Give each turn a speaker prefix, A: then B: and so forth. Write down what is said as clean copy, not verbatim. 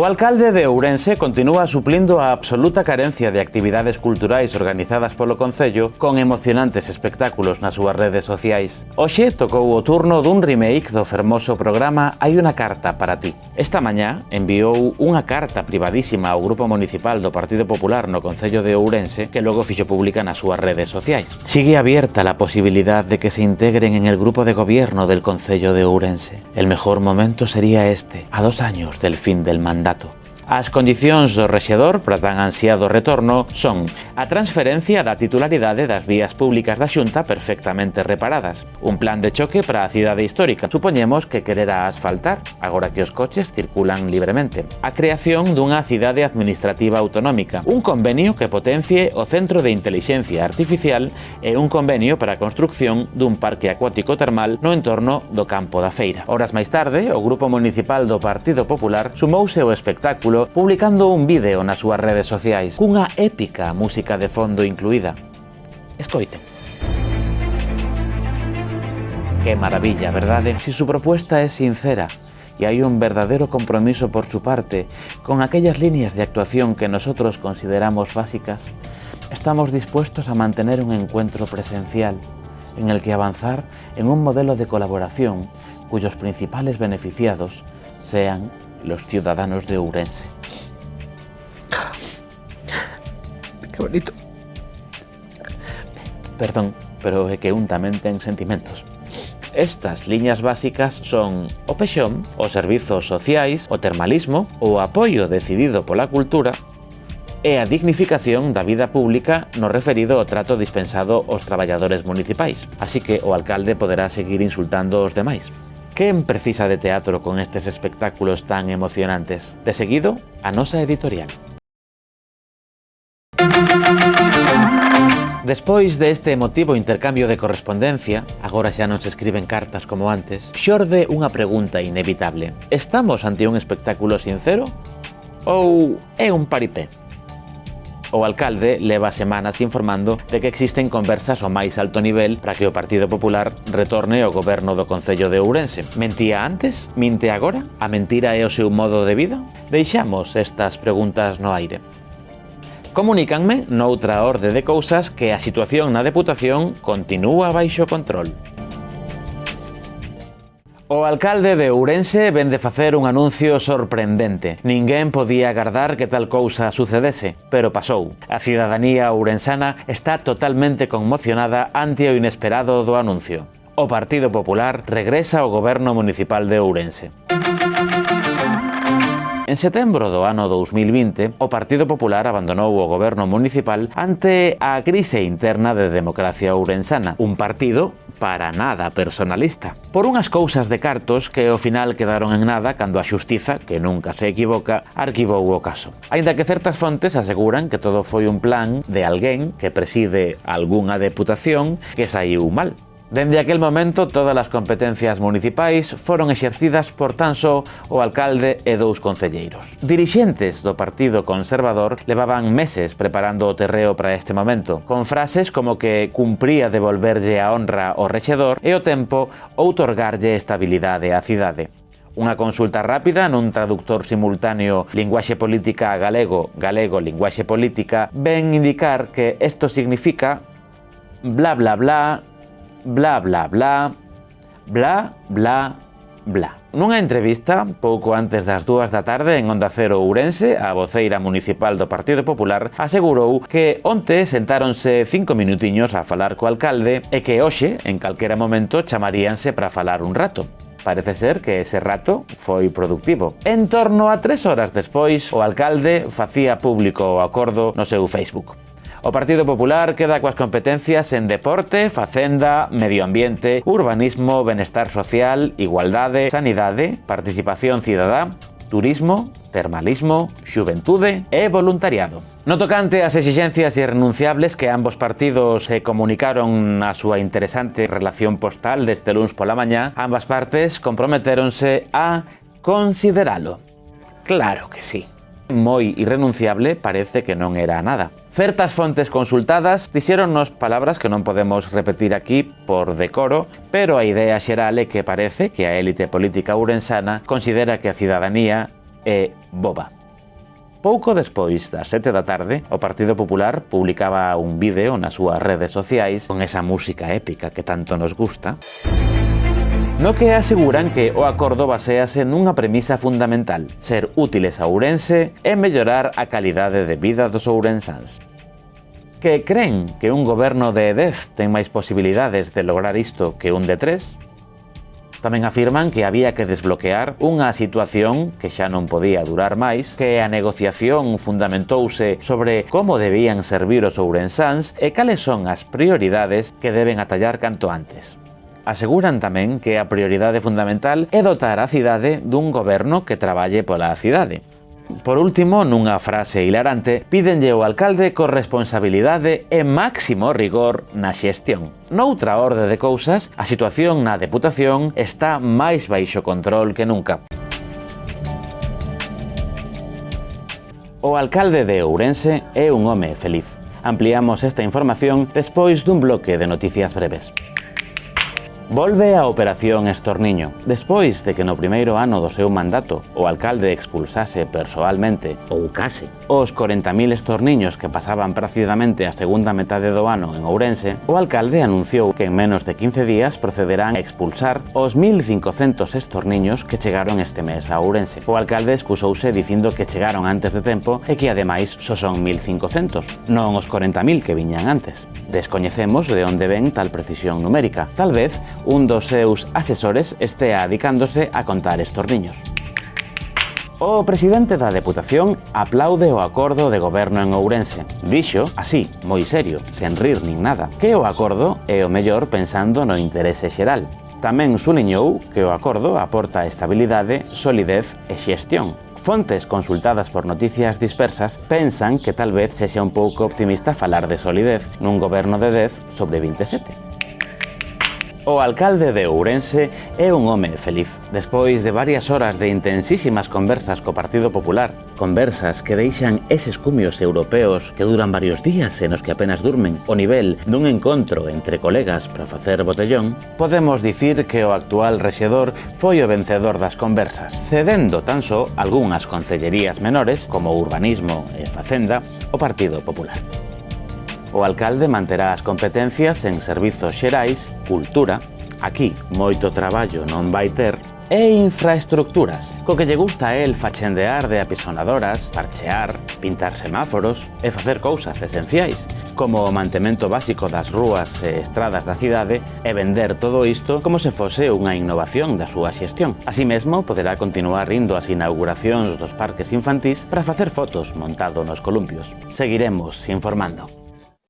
A: O alcalde de Ourense continúa suplindo a absoluta carencia de actividades culturais organizadas polo Concello con emocionantes espectáculos nas súas redes sociais. Hoxe tocou o turno dun remake do fermoso programa Hai unha carta para ti. Esta mañá enviou unha carta privadísima ao Grupo Municipal do Partido Popular no Concello de Ourense que logo fixo pública nas súas redes sociais. Sigue abierta la posibilidad de que se integren en el grupo de gobierno del Concello de Ourense. El mejor momento sería este, a 2 años del fin del mandato. As condicións do rexedor para tan ansiado retorno son a transferencia da titularidade das vías públicas da Xunta perfectamente reparadas, un plan de choque para a cidade histórica, supoñemos que quererá asfaltar, agora que os coches circulan libremente, a creación dunha cidade administrativa autonómica, un convenio que potencie o Centro de Intelixencia Artificial e un convenio para a construcción dun parque acuático termal no entorno do campo da feira. Horas máis tarde, o Grupo Municipal do Partido Popular sumouse ao espectáculo publicando un vídeo nas súas redes sociais cunha épica música de fondo incluída. Escoiten. Qué maravilla, verdade? Si su propuesta es sincera y hay un verdadero compromiso por su parte con aquellas líneas de actuación que nosotros consideramos básicas, estamos dispuestos a mantener un encuentro presencial en el que avanzar en un modelo de colaboración cuyos principales beneficiados sean los ciudadanos de Ourense. Qué bonito. Perdón, pero é que un tamén ten sentimentos. Estas liñas básicas son o pexón, os servizos sociais, o termalismo, o apoio decidido pola cultura e a dignificación da vida pública no referido ao trato dispensado aos traballadores municipais. Así que o alcalde poderá seguir insultando aos demais. Quen precisa de teatro con estes espectáculos tan emocionantes? De seguido, a nosa editorial. Despois deste emotivo intercambio de correspondencia, agora xa non se escriben cartas como antes, xorde unha pregunta inevitable. Estamos ante un espectáculo sincero? Ou é un paripé? O alcalde leva semanas informando de que existen conversas ao máis alto nivel para que o Partido Popular retorne ao goberno do Concello de Ourense. Mentía antes? Minte agora? A mentira é o seu modo de vida? Deixamos estas preguntas no aire. Comunícanme, noutra orde de cousas, que a situación na Deputación continúa baixo control. O alcalde de Ourense vén de facer un anuncio sorprendente. Ninguén podía agardar que tal cousa sucedese, pero pasou. A cidadanía ourensana está totalmente conmocionada ante o inesperado do anuncio. O Partido Popular regresa ao goberno municipal de Ourense. En setembro do ano 2020, o Partido Popular abandonou o goberno municipal ante a crise interna de democracia ourensana, un partido para nada personalista. Por unhas cousas de cartos que ao final quedaron en nada cando a xustiza, que nunca se equivoca, arquivou o caso. Aínda que certas fontes aseguran que todo foi un plan de alguén que preside algunha deputación que saiu mal. Dende aquel momento, todas as competencias municipais foron exercidas por tan só o alcalde e 2 concelleiros. Dirixentes do Partido Conservador levaban meses preparando o terreo para este momento, con frases como que cumpría devolverlle a honra ao rexedor e o tempo outorgarlle estabilidade á cidade. Unha consulta rápida nun traductor simultáneo linguaxe política a galego, galego-linguaxe política, ven indicar que isto significa bla bla bla, bla bla bla, bla bla bla. Nunha entrevista, pouco antes das 2 da tarde en Onda Cero Ourense, a voceira municipal do Partido Popular asegurou que onte sentáronse 5 minutiños a falar co alcalde e que hoxe, en calquera momento, chamaríanse para falar un rato. Parece ser que ese rato foi productivo. En torno a 3 horas despois, o alcalde facía público o acordo no seu Facebook. O Partido Popular queda coas competencias en deporte, facenda, medio ambiente, urbanismo, benestar social, igualdade, sanidade, participación cidadá, turismo, termalismo, xuventude e voluntariado. No tocante ás exixencias irrenunciables que ambos partidos se comunicaron na súa interesante relación postal deste luns pola mañá, ambas partes comprometéronse a consideralo. Claro que sí. Moi irrenunciable parece que non era nada. Certas fontes consultadas dixéronnos palabras que non podemos repetir aquí por decoro, pero a idea xeral é que parece que a élite política ourensana considera que a cidadanía é boba. Pouco despois das 7 da tarde, o Partido Popular publicaba un vídeo nas súas redes sociais con esa música épica que tanto nos gusta, no que aseguran que o acordo basease nunha premisa fundamental: ser útiles a Ourense e mellorar a calidade de vida dos ourensáns. Que creen que un goberno de 10 ten máis posibilidades de lograr isto que un de 3? Tamén afirman que había que desbloquear unha situación que xa non podía durar máis, que a negociación fundamentouse sobre como debían servir os ourensáns e cales son as prioridades que deben atallar canto antes. Aseguran tamén que a prioridade fundamental é dotar a cidade dun goberno que traballe pola cidade. Por último, nunha frase hilarante, pídenlle ao alcalde corresponsabilidade e máximo rigor na xestión. Noutra orde de cousas, a situación na Deputación está máis baixo control que nunca. O alcalde de Ourense é un home feliz. Ampliamos esta información despois dun bloque de noticias breves. Volve a Operación Estorniño. Despois de que no primeiro ano do seu mandato o alcalde expulsase persoalmente ou case os 40.000 estorniños que pasaban pracidamente a segunda metade do ano en Ourense, o alcalde anunciou que en menos de 15 días procederán a expulsar os 1.500 estorniños que chegaron este mes a Ourense. O alcalde excusouse dicindo que chegaron antes de tempo e que ademais só son 1.500, non os 40.000 que viñan antes. Descoñecemos de onde ven tal precisión numérica. Tal vez un dos seus asesores estea adicándose a contar estorniños. O presidente da Deputación aplaude o acordo de goberno en Ourense. Dixo, así, moi serio, sen rir nin nada, que o acordo é o mellor pensando no interese xeral. Tamén suliñou que o acordo aporta estabilidade, solidez e xestión. Fontes consultadas por Noticias Dispersas pensan que tal vez sexa un pouco optimista falar de solidez nun goberno de 10 sobre 27. O alcalde de Ourense é un home feliz. Despois de varias horas de intensísimas conversas co Partido Popular, conversas que deixan eses cumios europeos que duran varios días e nos que apenas durmen, o nivel dun encontro entre colegas para facer botellón, podemos dicir que o actual rexedor foi o vencedor das conversas, cedendo tan só algunhas concellerías menores, como Urbanismo e Facenda, ao Partido Popular. O alcalde manterá as competencias en servizos xerais, cultura, aquí moito traballo non vai ter, e infraestructuras, co que lle gusta a él fachendear de apisonadoras, parchear, pintar semáforos e facer cousas esenciais, como o mantemento básico das rúas e estradas da cidade e vender todo isto como se fose unha innovación da súa xestión. Así mesmo, poderá continuar indo ás inauguracións dos parques infantís para facer fotos montado nos columpios. Seguiremos informando.